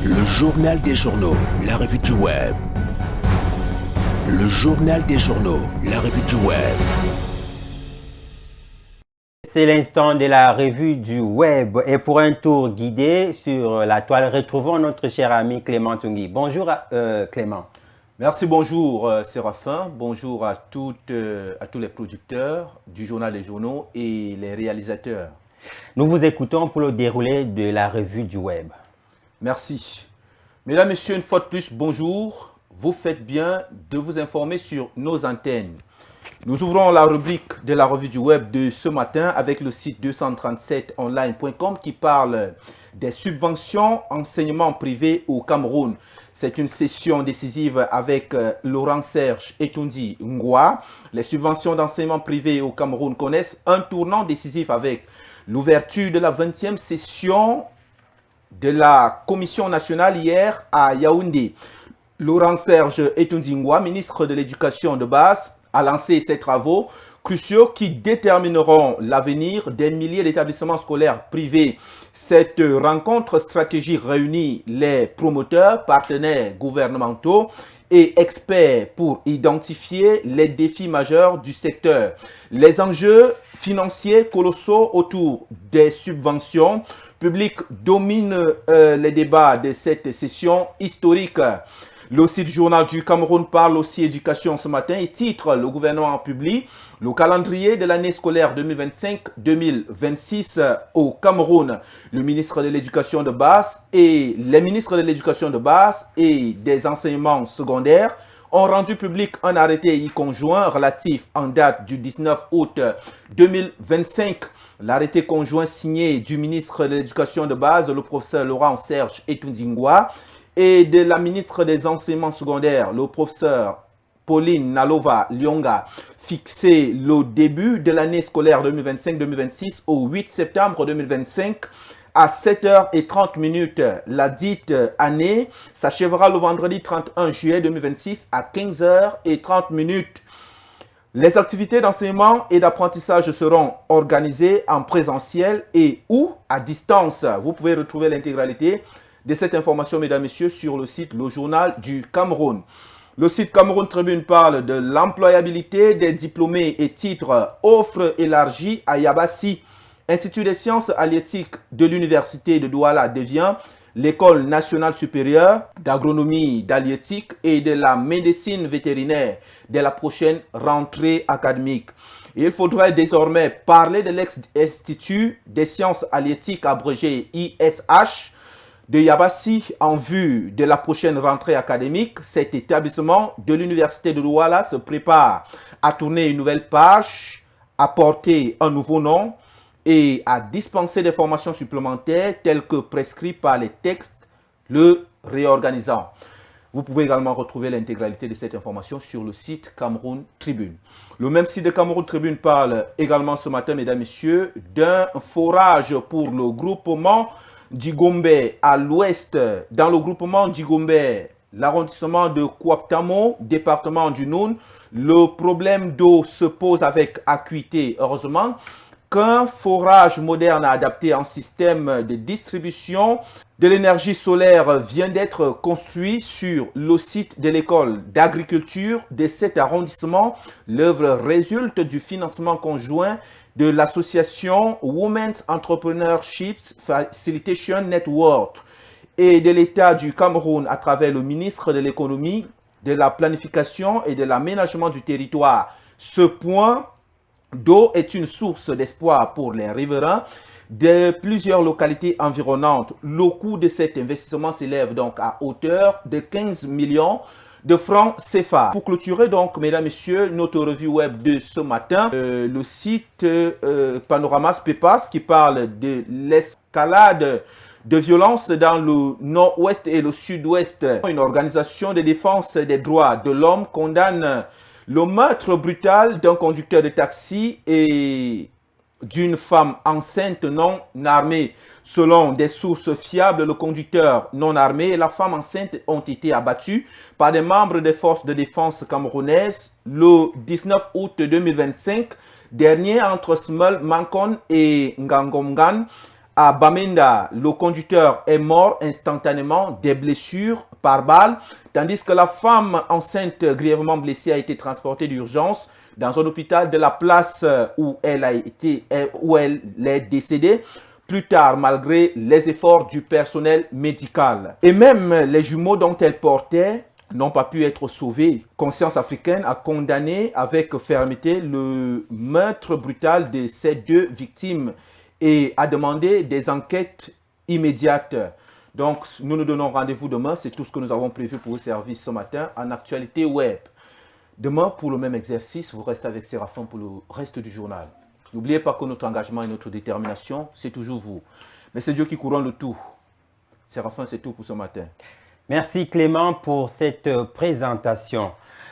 Le journal des journaux, la revue du web. Le journal des journaux, la revue du web. C'est l'instant de la revue du web et pour un tour guidé sur la toile, retrouvons notre cher ami Clément Tungui. Bonjour Clément. Merci, bonjour Séraphin, bonjour à tous les producteurs du journal des journaux et les réalisateurs. Nous vous écoutons pour le déroulé de la revue du web. Merci. Mesdames, Messieurs, une fois de plus, bonjour. Vous faites bien de vous informer sur nos antennes. Nous ouvrons la rubrique de la revue du web de ce matin avec le site 237online.com qui parle des subventions enseignement privé au Cameroun. C'est une session décisive avec Laurent Serge Etundi Ngwa. Les subventions d'enseignement privé au Cameroun connaissent un tournant décisif avec l'ouverture de la 20e session de la Commission nationale hier à Yaoundé. Laurent Serge Etundi Ngwa, ministre de l'Éducation de base, a lancé ces travaux cruciaux qui détermineront l'avenir des milliers d'établissements scolaires privés. Cette rencontre stratégique réunit les promoteurs, partenaires gouvernementaux et experts pour identifier les défis majeurs du secteur. Les enjeux financiers colossaux autour des subventions publiques dominent les débats de cette session historique. Le site Journal du Cameroun parle aussi éducation ce matin et titre: le gouvernement publie le calendrier de l'année scolaire 2025-2026 au Cameroun. Le ministre de l'Éducation de base et les ministres de l'Éducation de base et des enseignements secondaires ont rendu public un arrêté conjoint relatif en date du 19 août 2025. L'arrêté conjoint signé du ministre de l'Éducation de base, le professeur Laurent Serge Etundi Ngwa, et de la ministre des enseignements secondaires, le professeur Pauline Nalova Lyonga, fixé le début de l'année scolaire 2025-2026 au 8 septembre 2025 à 7h30. La dite année s'achèvera le vendredi 31 juillet 2026 à 15h30. Les activités d'enseignement et d'apprentissage seront organisées en présentiel et ou à distance. Vous pouvez retrouver l'intégralité de cette information, mesdames, messieurs, sur le site Le Journal du Cameroun. Le site Cameroun Tribune parle de l'employabilité des diplômés et titre: offre élargie à Yabassi. Institut des sciences halieutiques de l'université de Douala devient l'école nationale supérieure d'agronomie, d'halieutique et de la médecine vétérinaire dès la prochaine rentrée académique. Il faudrait désormais parler de l'ex-institut des sciences halieutiques abrégé ISH de Yabassi en vue de la prochaine rentrée académique. Cet établissement de l'université de Douala se prépare à tourner une nouvelle page, à porter un nouveau nom et à dispenser des formations supplémentaires telles que prescrites par les textes le réorganisant. Vous pouvez également retrouver l'intégralité de cette information sur le site Cameroun Tribune. Le même site de Cameroun Tribune parle également ce matin, mesdames, messieurs, d'un forage pour le groupement d'Igombe à l'ouest. Dans le groupement d'Igombe, l'arrondissement de Kouaptamo, département du Noun, le problème d'eau se pose avec acuité. Heureusement qu'un forage moderne adapté en système de distribution de l'énergie solaire vient d'être construit sur le site de l'école d'agriculture de cet arrondissement. L'œuvre résulte du financement conjoint de l'association Women's Entrepreneurship Facilitation Network et de l'État du Cameroun à travers le ministre de l'économie, de la planification et de l'aménagement du territoire. Ce point d'eau est une source d'espoir pour les riverains de plusieurs localités environnantes. Le coût de cet investissement s'élève donc à hauteur de 15 millions de francs CFA. Pour clôturer donc, mesdames, messieurs, notre revue web de ce matin, le site Panoramas Pepas qui parle de l'escalade de violence dans le nord-ouest et le sud-ouest. Une organisation de défense des droits de l'homme condamne le meurtre brutal d'un conducteur de taxi et d'une femme enceinte non armée. Selon des sources fiables, le conducteur non armé et la femme enceinte ont été abattus par des membres des forces de défense camerounaises le 19 août 2025 dernier entre Smel Mankon et Ngangomgan À Bamenda, le conducteur est mort instantanément des blessures par balle, tandis que la femme enceinte grièvement blessée a été transportée d'urgence dans un hôpital de la place où elle est décédée plus tard, malgré les efforts du personnel médical. Et même les jumeaux dont elle portait n'ont pas pu être sauvés. Conscience africaine a condamné avec fermeté le meurtre brutal de ces deux victimes et a demandé des enquêtes immédiates. Donc, nous nous donnons rendez-vous demain. C'est tout ce que nous avons prévu pour vous servir ce matin en actualité web. Demain, pour le même exercice, vous restez avec Séraphin pour le reste du journal. N'oubliez pas que notre engagement et notre détermination, c'est toujours vous. Mais c'est Dieu qui couronne le tout. Séraphin, c'est tout pour ce matin. Merci Clément pour cette présentation.